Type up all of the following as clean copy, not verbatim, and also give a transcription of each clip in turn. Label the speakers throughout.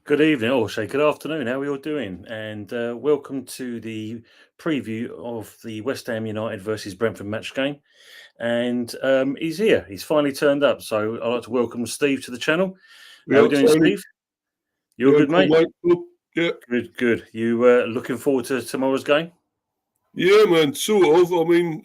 Speaker 1: Good evening, or say good afternoon. How are we all doing? And welcome to the preview of the West Ham United versus Brentford match game. And he's here. He's finally turned up. So I'd like to welcome Steve to the channel. How are we doing, Steve? You're good, mate?
Speaker 2: Yeah.
Speaker 1: Good. You looking forward to tomorrow's game?
Speaker 2: Yeah, man, sort of. I mean,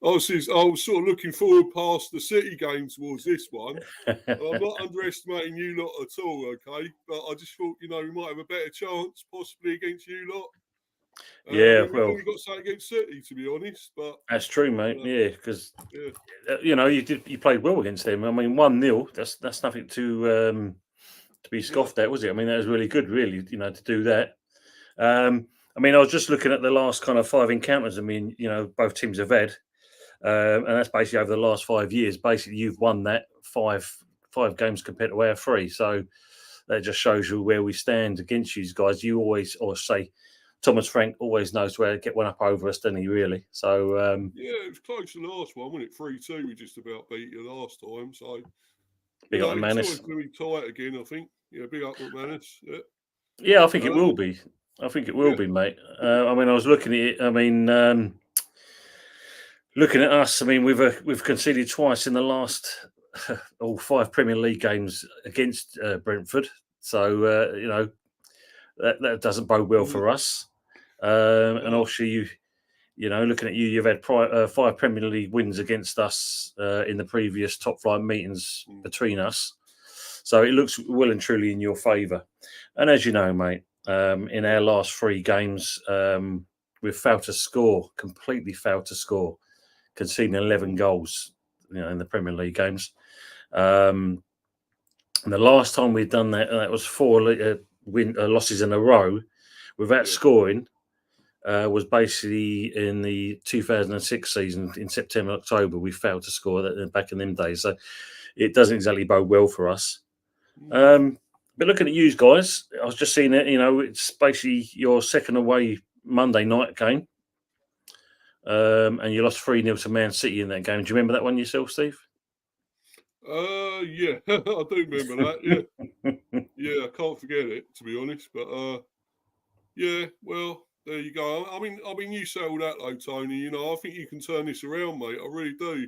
Speaker 2: I was sort of looking forward past the City game towards this one. I'm not underestimating you lot at all, okay? But I just thought, we might have a better chance possibly against you lot.
Speaker 1: We've
Speaker 2: only got something against City, to be honest. But
Speaker 1: that's true, mate. Because you played well against them. I mean, 1-0. That's nothing to be scoffed at, was it? I mean, that was really good, really. To do that. I mean, I was just looking at the last kind of 5 encounters. I mean, both teams have had, and that's basically over the last 5 years. Basically, you've won that five games compared to our 3. So that just shows you where we stand against you guys. You always, or say, Thomas Frank always knows where to get one up over us, doesn't he? Really. So
Speaker 2: it was close to the last one, wasn't it? 3-2. We just about beat you last time. So
Speaker 1: big up McManus.
Speaker 2: It's always going to be tight again, I think. Yeah, big up McManus.
Speaker 1: Yeah, I think it will be. I think it will be, mate. I mean, I was looking at it. I mean, looking at us. I mean, we've conceded twice in the last 5 Premier League games against Brentford. So that doesn't bode well for us. And also, looking at you, you've had 5 Premier League wins against us in the previous top flight meetings between us. So it looks well and truly in your favour. And as you know, mate, in our last 3 games, we've failed to score, completely failed to score, conceding 11 goals, in the Premier League games. And the last time we'd done that was 4 losses in a row without scoring. Was basically in the 2006 season in September, October. We failed to score that back in them days. So it doesn't exactly bode well for us. But looking at you guys, I was just seeing it. It's basically your second away Monday night game, and you lost 3-0 to Man City in that game. Do you remember that one yourself, Steve?
Speaker 2: Yeah, I do remember that. Yeah, I can't forget it, to be honest. But yeah, well, there you go. I mean, you say all that though, Tony. I think you can turn this around, mate. I really do.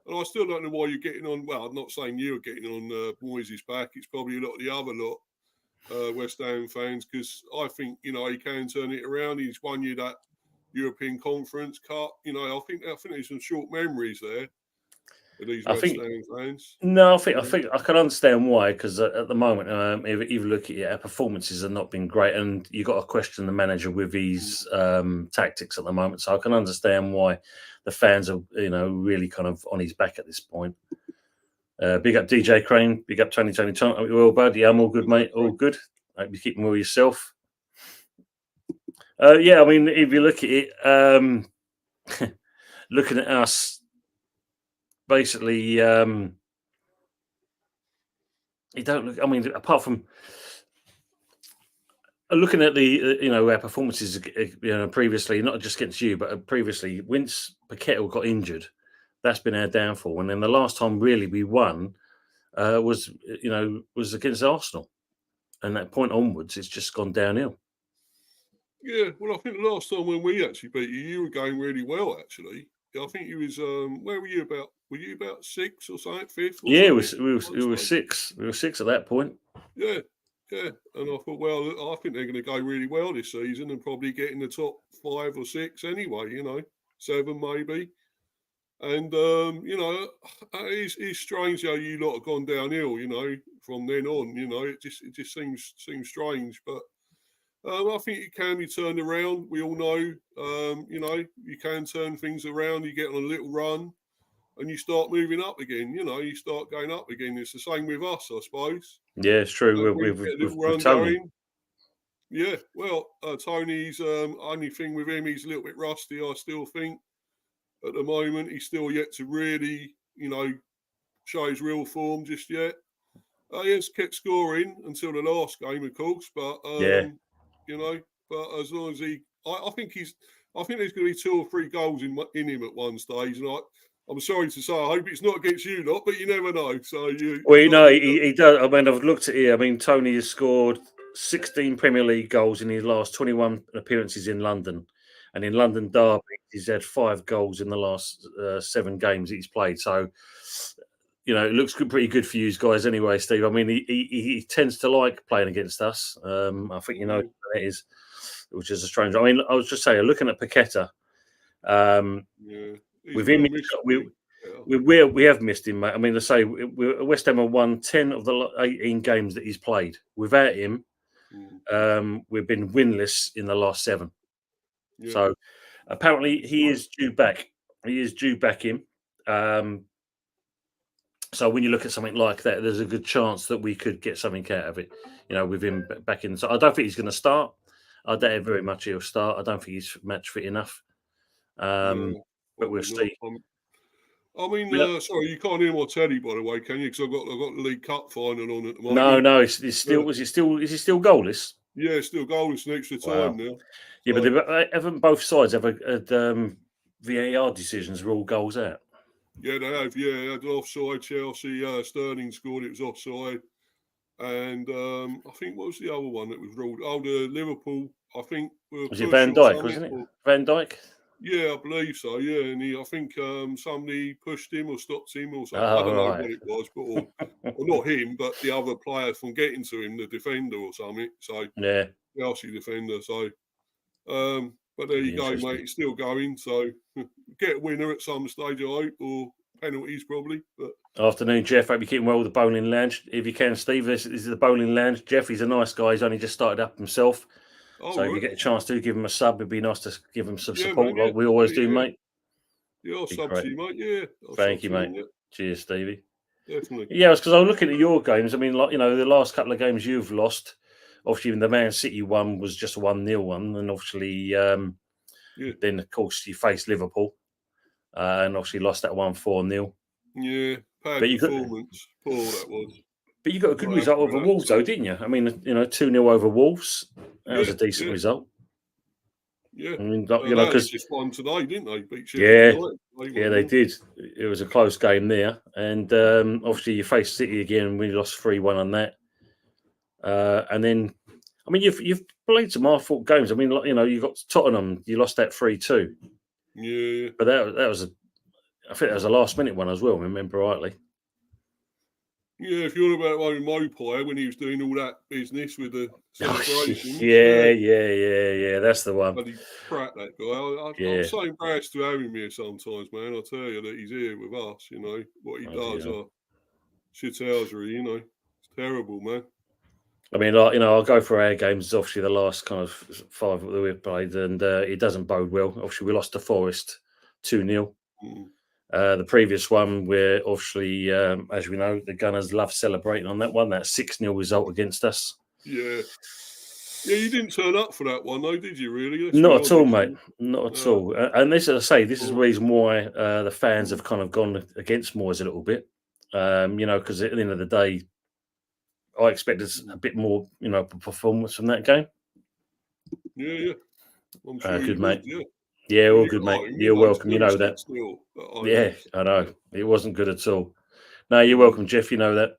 Speaker 2: And I still don't know why you're getting on. Well, I'm not saying you're getting on Moyes' back. It's probably a lot of the other lot, West Ham fans, because I think he can turn it around. He's won you that European Conference Cup. I think there's some short memories there for these West Ham fans.
Speaker 1: No, I think I can understand why, because at the moment, if you look at it, our performances have not been great, and you got to question the manager with his tactics at the moment. So I can understand why the fans are, really kind of on his back at this point. Big up DJ Crane, big up Tony. Well, bud, yeah, I'm all good, mate. All good. Hope you're keeping well yourself. Yeah, I mean, if you look at it, looking at us, basically, you don't look. I mean, apart from looking at the, our performances, previously, not just against you, but previously, once Paquetá got injured, that's been our downfall. And then the last time really we won was against Arsenal, and that point onwards, it's just gone downhill.
Speaker 2: Yeah, well, I think the last time when we actually beat you, you were going really well, actually. I think you was, where were you about? Were you about 6 or something, 5th? Or
Speaker 1: yeah,
Speaker 2: something?
Speaker 1: we were 6. We were 6 at that point.
Speaker 2: Yeah. And I thought, well, I think they're going to go really well this season and probably get in the top 5 or 6 anyway, 7 maybe. And, it's strange how you lot have gone downhill, from then on, it just seems strange. But I think it can be turned around. We all know, you can turn things around. You get on a little run. and you start moving up again. You know, you start going up again. It's the same with us, I suppose.
Speaker 1: Yeah, it's true.
Speaker 2: When you
Speaker 1: With,
Speaker 2: get a
Speaker 1: with,
Speaker 2: little
Speaker 1: with
Speaker 2: run
Speaker 1: Tony.
Speaker 2: going. Yeah, well, Tony's only thing with him, he's a little bit rusty, I still think. At the moment, he's still yet to really, you know, show his real form just yet. He has kept scoring until the last game, of course, but,
Speaker 1: Yeah.
Speaker 2: you know, but as long as I think I think there's going to be 2 or 3 goals in him at one stage, and I'm sorry to say, I hope it's not against you lot, but you never know. So
Speaker 1: Well,
Speaker 2: you got to be,
Speaker 1: he does. I mean, I've looked at here. I mean, Tony has scored 16 Premier League goals in his last 21 appearances in London. And in London Derby, he's had 5 goals in the last 7 games that he's played. So, you know, it looks pretty good for you guys anyway, Steve. I mean, he tends to like playing against us. I think you know that is, which is a strange. I mean, I was just saying, looking at Paqueta,
Speaker 2: yeah, he's
Speaker 1: with
Speaker 2: a
Speaker 1: him,
Speaker 2: real mystery.
Speaker 1: we have missed him, mate. I mean, to say West Ham have won 10 of the 18 games that he's played. Without him, we've been winless in the last 7.
Speaker 2: Yeah.
Speaker 1: So apparently he is due back. He is due back in. So when you look at something like that, there's a good chance that we could get something out of it. You know, with him back in. So I don't think he's going to start. I doubt very much he'll start. I don't think he's match fit enough. But we'll see.
Speaker 2: I mean, sorry, you can't hear my telly, by the way, can you? Because I've got the League Cup final on at the moment.
Speaker 1: No, it's still. Is he still goalless?
Speaker 2: Yeah, still goalless in extra time now.
Speaker 1: Yeah, so. But haven't both sides ever had VAR decisions rule goals out?
Speaker 2: Yeah, they have. Yeah, had offside. Chelsea, Sterling scored. It was offside. And I think what was the other one that was ruled? Oh, the Liverpool. I think
Speaker 1: was it Van Dijk, wasn't it? Van Dijk.
Speaker 2: Yeah, I believe so. Yeah, and I think somebody pushed him or stopped him or something. I don't know what it was, but or not him, but the other player from getting to him, the defender or something. So
Speaker 1: yeah,
Speaker 2: Chelsea defender. So, but there you go, mate. It's still going. So get a winner at some stage, I hope, or penalties probably. But
Speaker 1: afternoon, Jeff. Hope you're keeping well with the bowling lounge. If you can, Steve, this is the bowling lounge. Jeff, he's a nice guy. He's only just started up himself. So if you get a chance to give him a sub, it'd be nice to give him some support, man, like we always do, mate.
Speaker 2: Yeah, I'll sub to you, mate. Yeah.
Speaker 1: Thank you, mate. Cheers, Stevie.
Speaker 2: Definitely.
Speaker 1: Yeah, it's because I was looking at your games. I mean, like, you know, the last couple of games you've lost, obviously the Man City one was just a 1-0 one. And obviously, then, of course, you faced Liverpool and obviously lost that 1-4-0.
Speaker 2: Yeah, bad performance. Poor that was.
Speaker 1: But you got a good result over Wolves, though, didn't you? I mean, you know, 2-0 over Wolves. That was a decent result.
Speaker 2: Yeah,
Speaker 1: I mean, you know, because
Speaker 2: just won today, didn't they? Beat
Speaker 1: Sheffield United. They did. It was a close game there, and obviously you faced City again. We lost 3-1 on that, and then, I mean, you've played some hard-fought games. I mean, you know, you got Tottenham. You lost that 3-2.
Speaker 2: Yeah,
Speaker 1: but that was I think that was a last-minute one as well. If I remember rightly.
Speaker 2: Yeah, if you're on about one Mopai when he was doing all that business with the celebrations.
Speaker 1: Yeah. That's the one.
Speaker 2: Bloody prat, that guy. I'm so embarrassed to have him here sometimes, man. I'll tell you that he's here with us, you know. What he does, shithousery, you know. It's terrible, man.
Speaker 1: I mean, like, you know, I'll go for our games. Obviously, the last kind of 5 that we've played, and it doesn't bode well. Obviously, we lost to Forest 2-0. The previous one, where obviously, as we know, the Gunners love celebrating on that one. That 6-0 result against us.
Speaker 2: Yeah, you didn't turn up for that one, though, did you? Really?
Speaker 1: Not at all, mate. Not at all. And this, as I say, this is the reason why the fans have kind of gone against Moyes a little bit. You know, because at the end of the day, I expected a bit more, you know, performance from that game.
Speaker 2: Yeah. I'm sure
Speaker 1: good,
Speaker 2: mate.
Speaker 1: Yeah, all good, mate. You're welcome. You know that.
Speaker 2: Still,
Speaker 1: I know. It wasn't good at all. No, you're welcome, Jeff. You know that.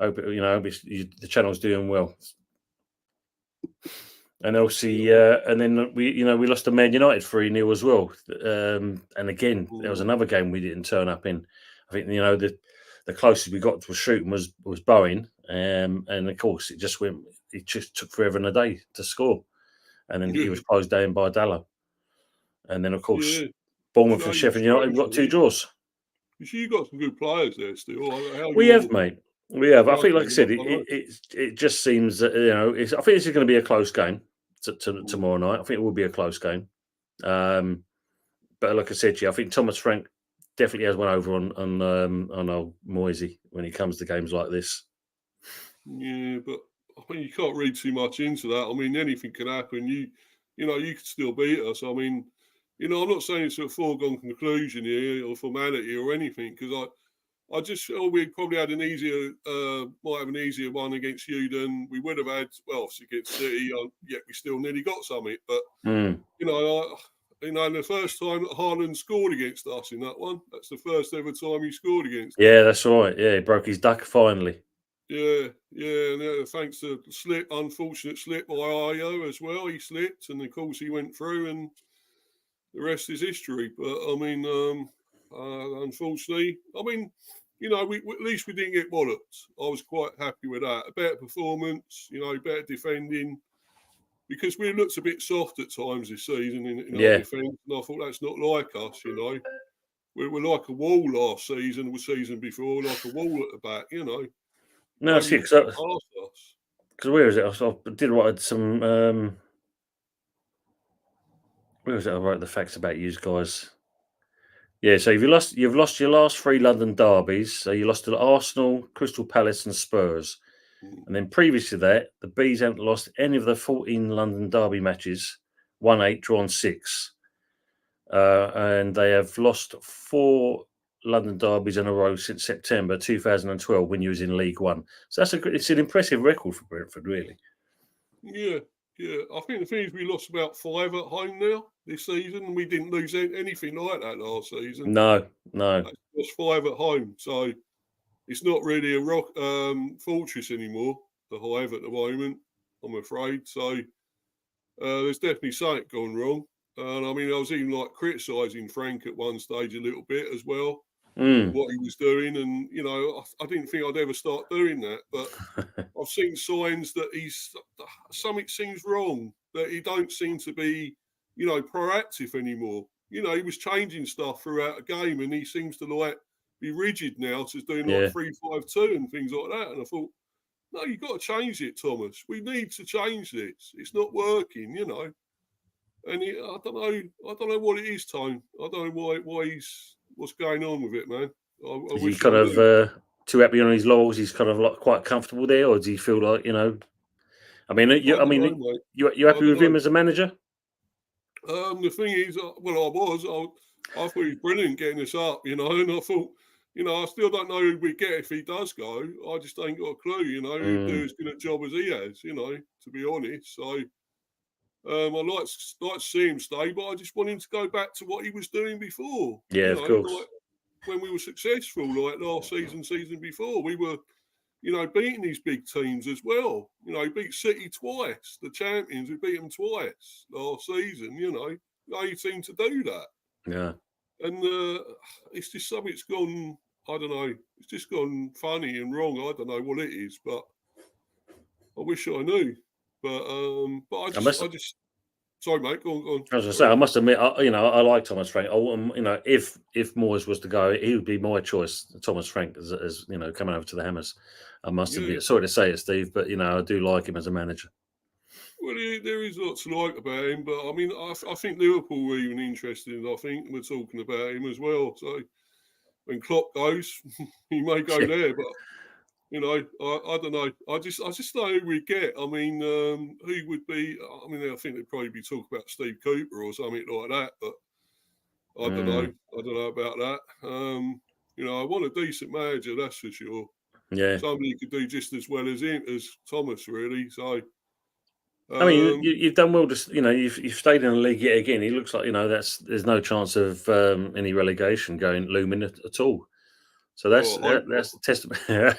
Speaker 1: Hope you know the channel's doing well. And obviously, and then we lost to Man United 3-0 as well. And again, there was another game we didn't turn up in. I think, you know, the closest we got to shooting was Bowen, and of course it just took forever and a day to score, and then he was closed down by Dalla. And then, of course, Bournemouth and Sheffield United got 2 draws.
Speaker 2: You see, you got some good players there still.
Speaker 1: We have, mate. We have. I think, like I said, it just seems that, you know, I think this is going to be a close game tomorrow night. I think it will be a close game. But like I said to you, I think Thomas Frank definitely has one over on old Moyes when he comes to games like this.
Speaker 2: Yeah, but I mean, you can't read too much into that. I mean, anything can happen. You know, you could still beat us. I mean, you know, I'm not saying it's a foregone conclusion here or formality or anything, because I just feel we probably had an easier, might have an easier one against you than we would have had. Well, obviously against City, yet we still nearly got something. But you know, the first time that Haaland scored against us in that one, that's the first ever time he scored against us.
Speaker 1: Yeah, that's right. Yeah, he broke his duck finally.
Speaker 2: Yeah, and thanks to the unfortunate slip by Ayo as well. He slipped, and of course he went through, and the rest is history. But I mean, unfortunately, I mean, you know, at least we didn't get walloped. I was quite happy with that. A better performance, you know, better defending, because we looked a bit soft at times this season in our
Speaker 1: Yeah.
Speaker 2: defence, and I thought that's not like us, you know. We were like a wall last season, the season before, like a wall at the back, you know.
Speaker 1: No,
Speaker 2: Nobody
Speaker 1: see,
Speaker 2: could get past us.
Speaker 1: because where is it? I did write some. Where was it? I wrote the facts about you guys. Yeah, so you've lost your last 3 London derbies. So you lost to Arsenal, Crystal Palace, and Spurs.
Speaker 2: Mm.
Speaker 1: And then previous to that, the Bees haven't lost any of the 14 London derby matches. Won 8, drawn 6. And they have lost 4 London derbies in a row since September 2012 when you was in League One. So it's an impressive record for Brentford, really.
Speaker 2: Yeah. I think the thing is we lost about 5 at home now this season, and we didn't lose anything like that last season.
Speaker 1: No.
Speaker 2: Lost 5 at home, so it's not really a rock fortress anymore. The Hive at the moment, I'm afraid. So there's definitely something gone wrong. And I mean, I was even like criticising Frank at one stage a little bit as well, what he was doing, and you know, I didn't think I'd ever start doing that, but I've seen signs that something seems wrong, that he don't seem to be, you know, proactive anymore. You know, he was changing stuff throughout a game, and he seems to like be rigid now, to doing like
Speaker 1: Yeah.
Speaker 2: 3-5-2 and things like that. And I thought, no, you've got to change it, Thomas. We need to change this. It's not working, you know. And I don't know what it is, Tone. I don't know what's going on with it, man. I
Speaker 1: Is he
Speaker 2: wish
Speaker 1: kind
Speaker 2: I knew.
Speaker 1: of too happy on his laurels? He's kind of like quite comfortable there, or does he feel like, you know? I mean,
Speaker 2: I don't know, mate.
Speaker 1: you
Speaker 2: I
Speaker 1: happy
Speaker 2: don't
Speaker 1: with him
Speaker 2: know.
Speaker 1: as a manager?
Speaker 2: The thing is, I thought he was brilliant getting us up, you know, and I thought, you know, I still don't know who we get if he does go. I just ain't got a clue, you know, who'd do as good a job as he has, you know, to be honest. So I like to see him stay, but I just want him to go back to what he was doing before,
Speaker 1: Yeah,
Speaker 2: you
Speaker 1: of
Speaker 2: know,
Speaker 1: course.
Speaker 2: like when we were successful, like last season before. We were, you know, beating these big teams as well. You know, he beat City twice, the champions. We beat them twice last season. You know, they seem to do that,
Speaker 1: Yeah.
Speaker 2: and it's just something's gone. I don't know. It's just gone funny and wrong. I don't know what it is, but I wish I knew. But
Speaker 1: I must.
Speaker 2: I just. Sorry, mate. Go on.
Speaker 1: As I say, I must admit, I like Thomas Frank. You know, if Moyes was to go, he would be my choice. Thomas Frank as you know, coming over to the Hammers. I must
Speaker 2: Yeah.
Speaker 1: admit, sorry to say it, Steve, but you know, I do like him as a manager.
Speaker 2: Well, there is lots to like about him, but I mean, I think Liverpool were even interested, and I think we're talking about him as well. So when Klopp goes, he may go there, but you know, I don't know. I just don't know who we get. I mean, who would be? I mean, I think they'd probably be talking about Steve Cooper or something like that, but I don't know. I don't know about that. You know, I want a decent manager, that's for sure.
Speaker 1: Yeah.
Speaker 2: Somebody who could do just as well as him, as Thomas, really. So.
Speaker 1: I mean, you've done well. Just you know, you've stayed in the league yet again. He looks like you know there's no chance of any relegation going looming at all. So that's
Speaker 2: Well, I hope not.
Speaker 1: that's the testament.
Speaker 2: You know,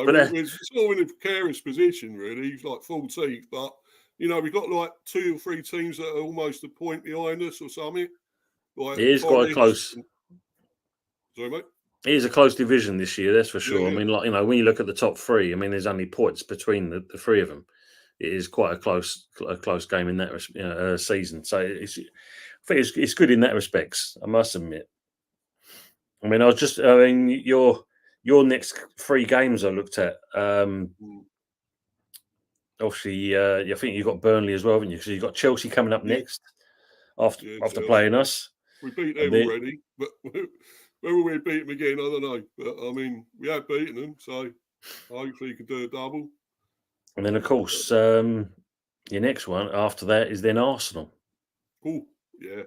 Speaker 1: But
Speaker 2: we're sort of in a precarious position, really. He's like 14th, but you know, we've got like 2 or 3 teams that are almost a point behind us or something. Like
Speaker 1: it is quite
Speaker 2: Forest.
Speaker 1: close.
Speaker 2: Sorry, mate.
Speaker 1: It is a close division this year, that's for sure. I
Speaker 2: Yeah.
Speaker 1: mean, like you know, when you look at the top 3, I mean, there's only points between the 3 of them. It is quite a close game in that season. So I think it's good in that respects. I must admit. I mean, your next 3 games I looked at.
Speaker 2: Mm.
Speaker 1: Obviously, I think you've got Burnley as well, haven't you? Because you've got Chelsea coming up
Speaker 2: Yeah.
Speaker 1: next after
Speaker 2: Chelsea.
Speaker 1: playing us.
Speaker 2: We beat
Speaker 1: And
Speaker 2: them already, but whether we beat them again, I don't know. But I mean, we have beaten them, so hopefully you can do a double.
Speaker 1: And then, of course, your next one after that is then Arsenal.
Speaker 2: Cool. Yeah.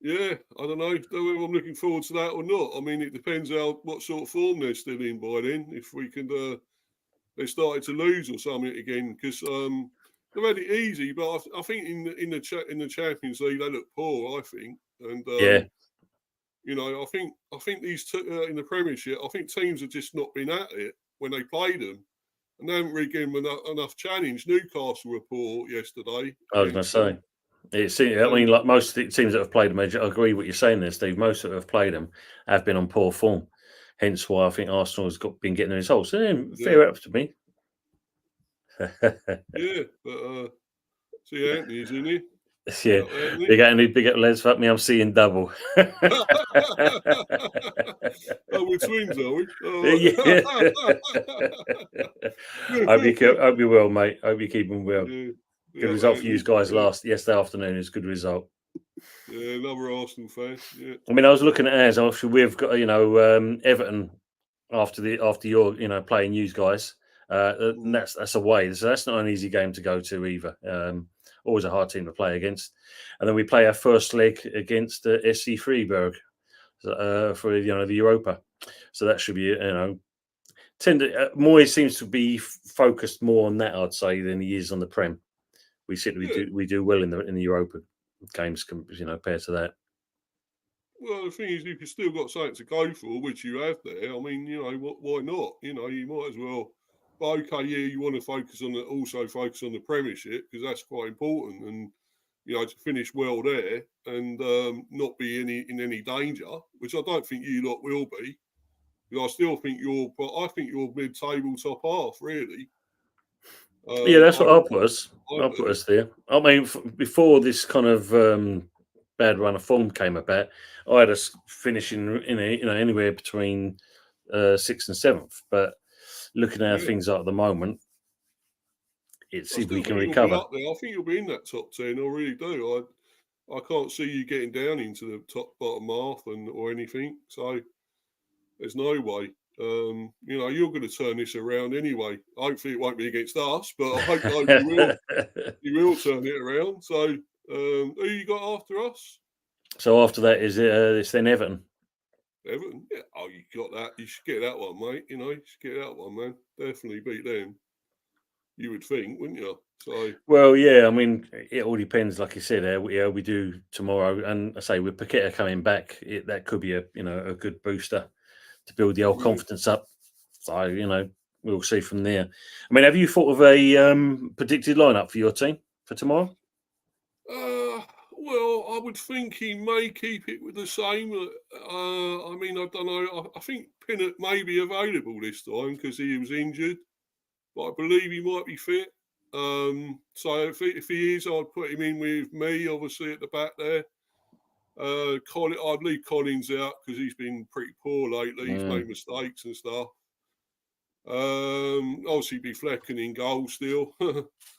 Speaker 2: Yeah, I don't know whether I'm looking forward to that or not. I mean, it depends what sort of form they're still in by then. If we can, they started to lose or something again because they've had it easy. But I think in the Champions League they look poor. I think, and
Speaker 1: Yeah.
Speaker 2: you know, I think these in the Premiership, I think teams have just not been at it when they played them, and they haven't really given them enough challenge. Newcastle were poor yesterday.
Speaker 1: I was going to say. I mean, like most of the teams that have played them, I agree with what you're saying there, Steve. Most that have played them have been on poor form. Hence why I think Arsenal has been getting the results. So, fair up to me.
Speaker 2: Yeah, but see, Anthony's in here.
Speaker 1: Yeah, big up, lads. Fuck me, I'm seeing double.
Speaker 2: Oh, we're twins, are we?
Speaker 1: Yeah. Hope you well, mate. Hope you're keeping well.
Speaker 2: Yeah.
Speaker 1: Good result for you guys yesterday afternoon. It's a good result.
Speaker 2: Yeah, another Arsenal fan. Yeah.
Speaker 1: I mean, I was looking at ours. Obviously, we've got Everton after your playing you guys. And that's away. So that's not an easy game to go to either. Always a hard team to play against. And then we play our first leg against SC Freiburg for the Europa. So that should be Moyes seems to be focused more on that, I'd say, than he is on the Prem. We do well in the Europa games, compared to that.
Speaker 2: Well, the thing is, if you've still got something to go for, which you have there, I mean, why not? You might as well. But okay, yeah, you want to focus on the Premiership because that's quite important, and to finish well there and not be in any danger, which I don't think you lot will be. Because I still think you're mid-table top half, really.
Speaker 1: Yeah, that's what I'll put us. I'll put us there. I mean, before this kind of bad run of form came about, I had us finishing anywhere between 6th and 7th. But looking at how things are at the moment, it's if we can recover.
Speaker 2: I think you'll be in that top 10. I really do. I can't see you getting down into the bottom half or anything. So there's no way. You're going to turn this around anyway. Hopefully, it won't be against us, but I hope you will. You will turn it around. So, who you got after us?
Speaker 1: So after that, it's then Everton.
Speaker 2: Everton? Yeah. Oh, you got that. You should get that one, mate. You should get that one, man. Definitely beat them. You would think, wouldn't you? So.
Speaker 1: Well, yeah. I mean, it all depends. Like you said, we do tomorrow, and I say with Paqueta coming back, that could be a good booster to build the old confidence up. So, we'll see from there. I mean, have you thought of a predicted lineup for your team for tomorrow?
Speaker 2: Well, I would think he may keep it with the same. I mean, I don't know. I think Pinnock may be available this time because he was injured, but I believe he might be fit. So if he is, I'd put him in with me, obviously, at the back there. I'd leave Collins out because he's been pretty poor lately. He's made mistakes and stuff. Obviously, be Flecken in goal still.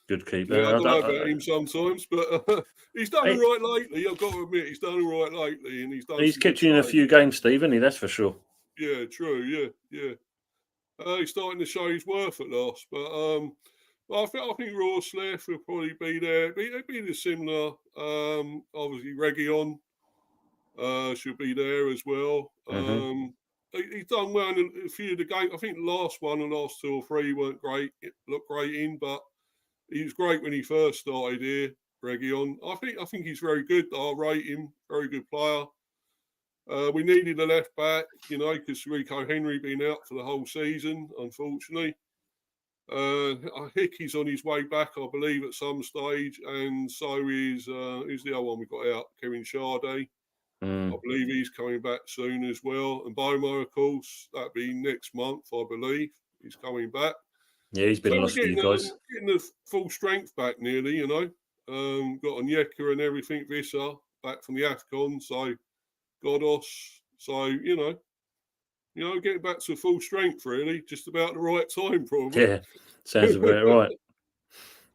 Speaker 1: Good keeper.
Speaker 2: Yeah, I don't know about him sometimes, but he's done all right lately. I've got to admit, he's done all right lately, and he's
Speaker 1: kept you in a few games, Steve, hasn't he? That's for sure.
Speaker 2: Yeah, true. Yeah. He's starting to show his worth at last, but I think Raw Sleth will probably be there. It'd be the similar. Obviously, Region should be there as well. He's done well in a few of the games. I think the last 2 or 3 weren't great. It looked great in, but he was great when he first started here, Region. I think he's very good. I rate him. Very good player. We needed a left back, because Rico Henry been out for the whole season, unfortunately. Hickey's on his way back, I believe, at some stage, and so is who's the other one we got out? Kevin Sade. I believe he's coming back soon as well. And Bomo, of course, that'll be next month, I believe. He's coming back.
Speaker 1: Yeah, he's been lost to you guys.
Speaker 2: Getting the full strength back nearly, Got Onyeka and everything, Visser, back from the AFCON. So, Godos. So, getting back to full strength, really. Just about the right time, probably.
Speaker 1: Yeah, sounds about right.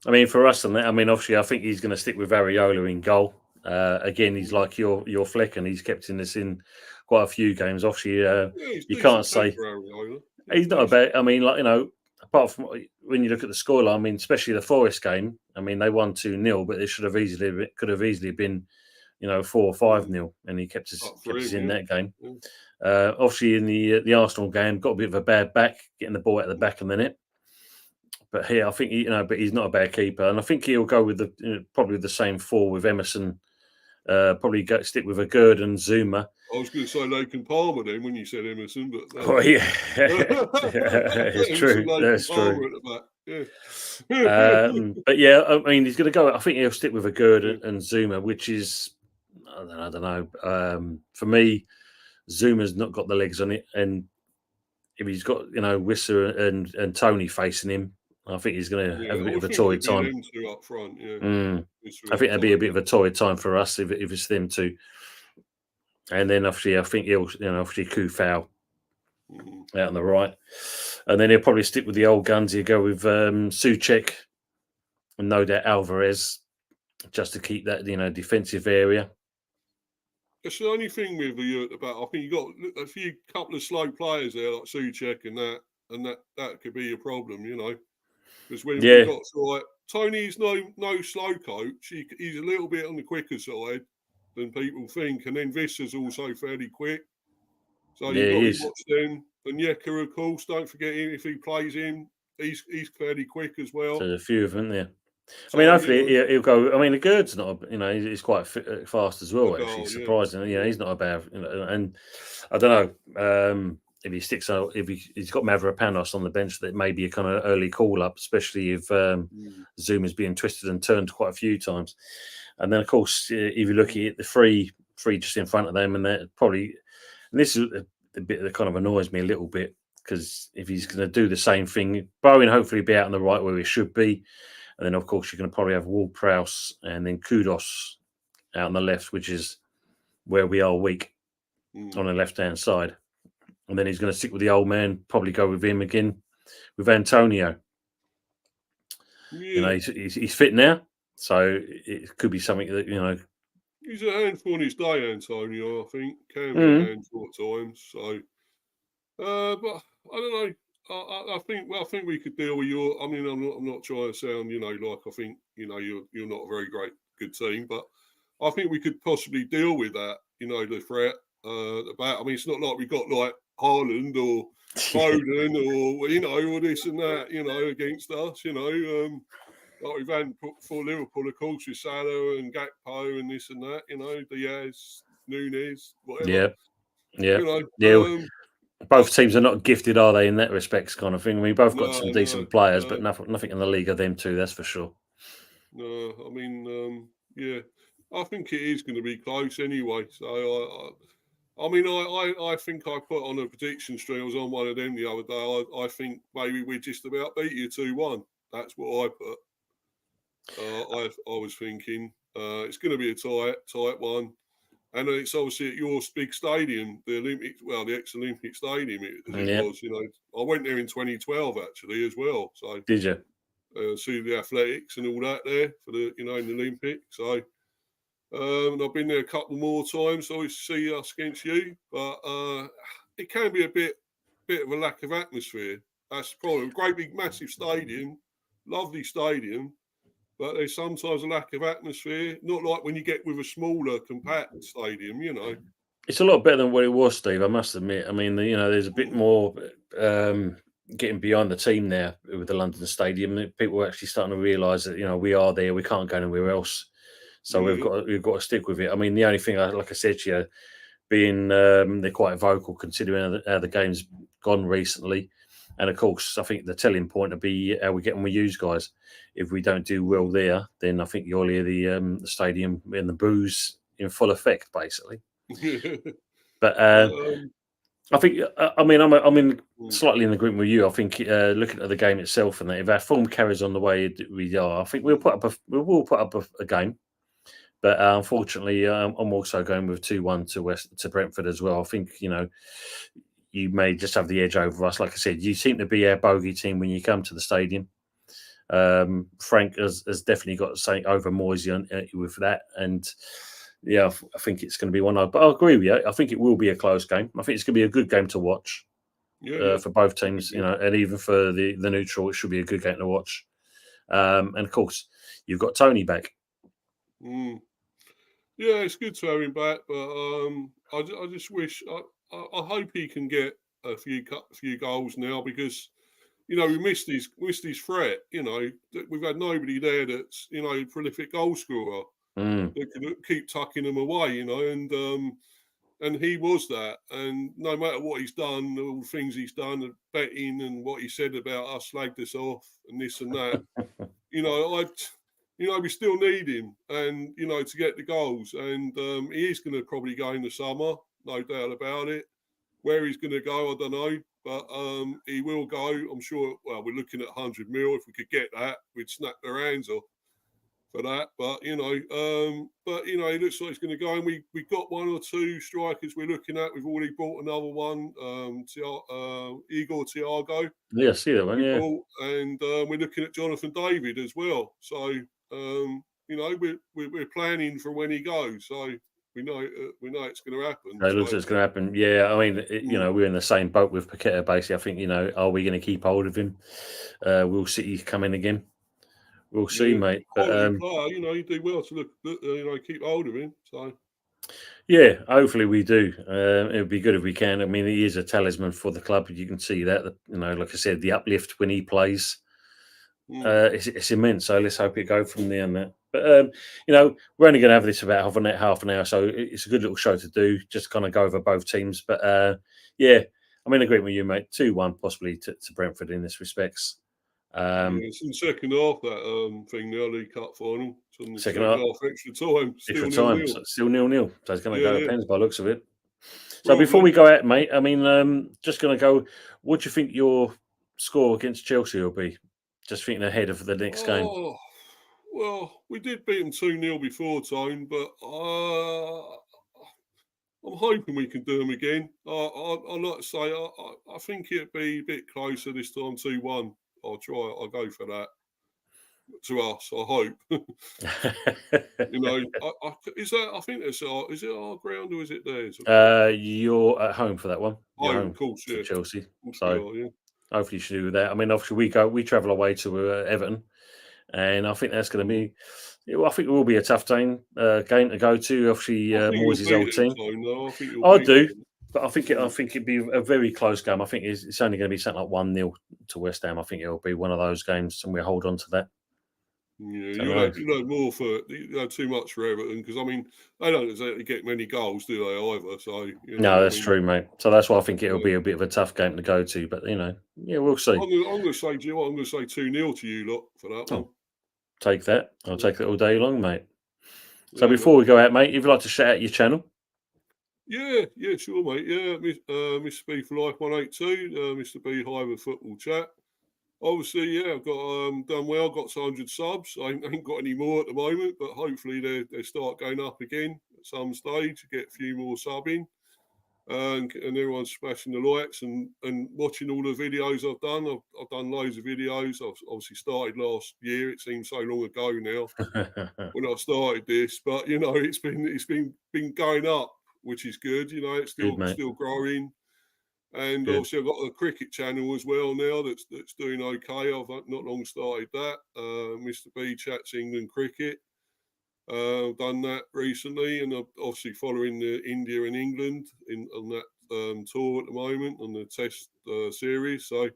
Speaker 1: I mean, for us, obviously, I think he's going to stick with Areola in goal. Again, he's like your Fleck, and he's kept in this in quite a few games. Obviously,
Speaker 2: Yeah, he's
Speaker 1: you
Speaker 2: decent
Speaker 1: can't say
Speaker 2: keeper, Areola.
Speaker 1: he's not a bad. I mean, like, apart from when you look at the scoreline, I mean, especially the Forest game. I mean, they won 2-0, but it could have easily been 4 or 5-0, and he kept us
Speaker 2: Up for him,
Speaker 1: in
Speaker 2: yeah.
Speaker 1: that game.
Speaker 2: Yeah.
Speaker 1: Obviously, in the Arsenal game, got a bit of a bad back, getting the ball at the back of the net. But here, I think but he's not a bad keeper, and I think he'll go with probably the same four with Emerson. Probably stick with a Gerd and Zuma.
Speaker 2: I was going to say Laken Palmer then when you said Emerson, but no.
Speaker 1: Oh yeah, it's true. That's
Speaker 2: Palmer
Speaker 1: true.
Speaker 2: at the back. Yeah.
Speaker 1: But yeah, I mean, he's going to go. I think he'll stick with a Gerd
Speaker 2: Yeah.
Speaker 1: and Zuma, which is I don't know. For me, Zuma's not got the legs on it, and if he's got Wisser and Tony facing him, I think he's going to have a bit of a torrid time.
Speaker 2: Them two up front, yeah.
Speaker 1: I think that'd be a bit of a torrid time for us if it's them two. And then obviously, I think he'll obviously Kufau out on the right, and then he'll probably stick with the old guns. He'll go with Souček and no doubt Alvarez, just to keep that defensive area.
Speaker 2: It's the only thing with you at the back. I think you got a couple of slow players there like Souček and that could be a problem, because when you've got Tony's no slow coach, he's a little bit on the quicker side than people think, and then Visser's also fairly quick. So you've got to watch them. And Yeka, of course, don't forget him if he plays him. He's fairly quick as well.
Speaker 1: So there's a few of them there. So, I mean, hopefully he'll go. I mean, the Gerd's not, he's quite fast as well. Actually, surprisingly, he's not a bad. And I don't know if he sticks out. If he's got Mavropanos on the bench, that may be a kind of early call up, especially if Zuma's being twisted and turned quite a few times. And then, of course, if you look at it, the three just in front of them, and they're probably. And this is the bit that kind of annoys me a little bit, because if he's going to do the same thing, Bowen hopefully be out on the right where he should be. And then, of course, you're going to probably have Ward-Prowse and then Kudos out on the left, which is where we are weak on the left-hand side. And then he's going to stick with the old man, probably go with him again, with Antonio.
Speaker 2: Yeah.
Speaker 1: He's fit now, so it could be something that,
Speaker 2: He's a handful on his day, Antonio, I think. Can be a handful at times. So, but I don't know. I think we could deal with your. I mean, I'm not trying to sound, like I think you're not a very good team, but I think we could possibly deal with that. The threat about. I mean, it's not like we got like Haaland or Foden or all this and that. Against us. Like we've had for Liverpool, of course, with Salah and Gakpo and this and that. Diaz, Nunez, whatever.
Speaker 1: Yeah. Both teams are not gifted, are they, in that respect, kind of thing? I mean, both got some decent players, but nothing in the league of them two, that's for sure.
Speaker 2: No, I mean, I think it is going to be close anyway. So, I think I put on a prediction stream. I was on one of them the other day. I think maybe we just about beat you 2-1. That's what I put. I was thinking it's going to be a tight one. And it's obviously at your big stadium, the ex-Olympic stadium was. I went there in 2012 actually as well. So
Speaker 1: did you
Speaker 2: see the athletics and all that there for the in the Olympics? So and I've been there a couple more times. So I see us against you, but it can be a bit of a lack of atmosphere. That's the problem. Great big massive stadium, lovely stadium. But there's sometimes a lack of atmosphere, not like when you get with a smaller, compact stadium,
Speaker 1: It's a lot better than what it was, Steve, I must admit. I mean, there's a bit more getting behind the team now with the London Stadium. People are actually starting to realise that, we are there, we can't go anywhere else. So we've got to stick with it. I mean, the only thing, like I said to you, being they're quite vocal considering how the game's gone recently. And of course, I think the telling point will be how we get on with you guys. If we don't do well there, then I think you'll hear the stadium and the boos in full effect, basically. But I think, I'm in slightly in agreement with you. I think looking at the game itself and that, if our form carries on the way we are, I think we'll put up a game. But unfortunately, I'm also going with 2-1 to Brentford as well. I think you may just have the edge over us. Like I said, you seem to be our bogey team when you come to the stadium. Frank has definitely got something over Moyes with that. And Yeah, I think it's going to be one. But I agree with you. I think it will be a close game. I think it's going to be a good game to watch
Speaker 2: Yeah.
Speaker 1: for both
Speaker 2: Should be
Speaker 1: teams.
Speaker 2: good.
Speaker 1: And even for the neutral, it should be a good game to watch. And of course, you've got Tony back.
Speaker 2: Mm. Yeah, it's good to have him back, but I just wish I hope he can get a few goals now because we missed his threat. We've had nobody there that's prolific goal scorer
Speaker 1: Mm.
Speaker 2: that could keep tucking them away. And he was that. And no matter what he's done, all the things he's done, the betting and what he said about us, slagged us off and this and that. I we still need him, and to get the goals, and he is going to probably go in the summer, no doubt about it. Where he's going to go, I don't know, but he will go. I'm sure. Well, we're looking at 100 mil. If we could get that, we'd snap their hands off for that. But it looks like he's going to go, and we've got one or two strikers we're looking at. We've already bought another one, Igor Thiago.
Speaker 1: Yeah, see that one.
Speaker 2: We
Speaker 1: Yeah,
Speaker 2: bought, and we're looking at Jonathan David as well. So we're planning for when he goes. So we know it's going to happen.
Speaker 1: it looks like it's going to happen. Yeah, I mean, we're in the same boat with Paqueta. Basically, I think are we going to keep hold of him? Will City come in again? We'll see, mate.
Speaker 2: Quality
Speaker 1: But
Speaker 2: player, you do well to keep hold of him. So
Speaker 1: yeah, hopefully we do. It would be good if we can. I mean, he is a talisman for the club. You can see that. Like I said, the uplift when he plays, it's immense. So let's hope it goes from there and that. But we're only going to have this about half an hour, so it's a good little show to do. Just kind of go over both teams. But yeah, I'm in agreement with you, mate. 2-1 possibly to Brentford in this respects.
Speaker 2: it's in the second half that thing now, League Cup final. It's on the
Speaker 1: Second
Speaker 2: second
Speaker 1: half.
Speaker 2: half, extra time,
Speaker 1: Extra
Speaker 2: still
Speaker 1: time,
Speaker 2: 0-0.
Speaker 1: so still 0-0. So it's going to go to pens by the looks of it. So
Speaker 2: Probably.
Speaker 1: before we go out, mate, I mean, just going to go. What do you think your score against Chelsea will be? Just thinking ahead of the next game.
Speaker 2: Well, we did beat them 2-0 before time, but I'm hoping we can do them again. I'd like to say I think it'd be a bit closer this time, 2-1. I'll go for that. To us, I hope. Is that? I think it's is it our ground or is it theirs?
Speaker 1: You're at home for that one. You're home
Speaker 2: Of course,
Speaker 1: to
Speaker 2: yeah.
Speaker 1: Chelsea.
Speaker 2: Of course
Speaker 1: So
Speaker 2: we are, yeah.
Speaker 1: hopefully you should do that. I mean, obviously we travel away to Everton, and I think that's going to be. I think it will be a tough game to go to. Obviously,
Speaker 2: I think
Speaker 1: Moyes'
Speaker 2: you'll
Speaker 1: old
Speaker 2: beat them,
Speaker 1: team.
Speaker 2: Tone, though. I think you'll
Speaker 1: I
Speaker 2: beat
Speaker 1: do,
Speaker 2: them.
Speaker 1: but I think it'd be a very close game. I think it's only going to be something like 1-0 to West Ham. I think it'll be one of those games, and we'll hold on to that.
Speaker 2: Yeah, you'll have more for too much for Everton because I mean they don't exactly get many goals, do they? Either, so
Speaker 1: No, that's true, mate. So that's why I think it'll be a bit of a tough game to go to. But yeah, we'll see.
Speaker 2: I'm going to say, do you know what? I'm going to say 2-0 to you lot for that one.
Speaker 1: Take that. I'll take that all day long, mate. So
Speaker 2: Yeah,
Speaker 1: before we go out, mate, if you'd like to shout out your channel.
Speaker 2: Yeah, sure, mate. Yeah, Mr. B for Life 182, Mr. B Hive Football Chat. Obviously, yeah, I've got done well. Got 100 subs. I ain't got any more at the moment, but hopefully they start going up again at some stage. Get a few more subbing, and everyone's smashing the likes and watching all the videos I've done. I've done loads of videos. I've obviously started last year. It seems so long ago now when I started this, but it's been going up, which is good. It's still growing. And
Speaker 1: Good.
Speaker 2: obviously, I've got a cricket channel as well now that's doing okay. I've not long started that. Mr. B Chats England Cricket. I've done that recently, and I'm obviously following the India and England on that tour at the moment on the Test series. So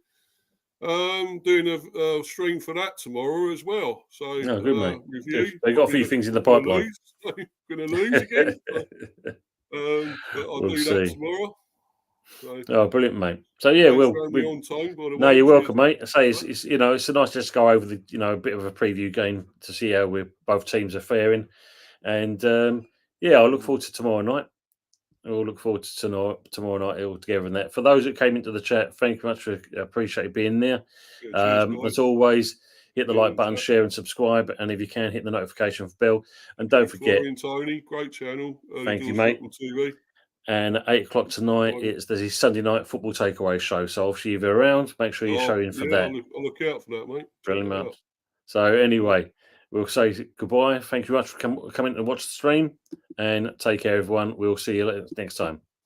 Speaker 2: doing a stream for that tomorrow as well. So
Speaker 1: good, mate.
Speaker 2: review.
Speaker 1: Good. They got a few things in the pipeline.
Speaker 2: Going to lose again. But I'll do that tomorrow. So,
Speaker 1: brilliant, mate. So yeah,
Speaker 2: on time, by the
Speaker 1: no,
Speaker 2: way.
Speaker 1: you're welcome, mate. I say it's it's a nice just to go over the a bit of a preview game to see how both teams are faring, and I look forward to tomorrow night. We'll look forward to tomorrow night all together and that. For those that came into the chat, thank you much for appreciate being there.
Speaker 2: Yeah,
Speaker 1: as always, hit the like button, share and subscribe, and if you can, hit the notification bell. And don't forget,
Speaker 2: Tony, great channel.
Speaker 1: Thank you, mate.
Speaker 2: TV.
Speaker 1: And at 8 o'clock tonight, there's his Sunday night football takeaway show. So obviously, if you're around, make sure you show in for that.
Speaker 2: I'll look out for that, mate.
Speaker 1: Brilliant, man. So anyway, we'll say goodbye. Thank you very much for coming to watch the stream, and take care, everyone. We'll see you next time.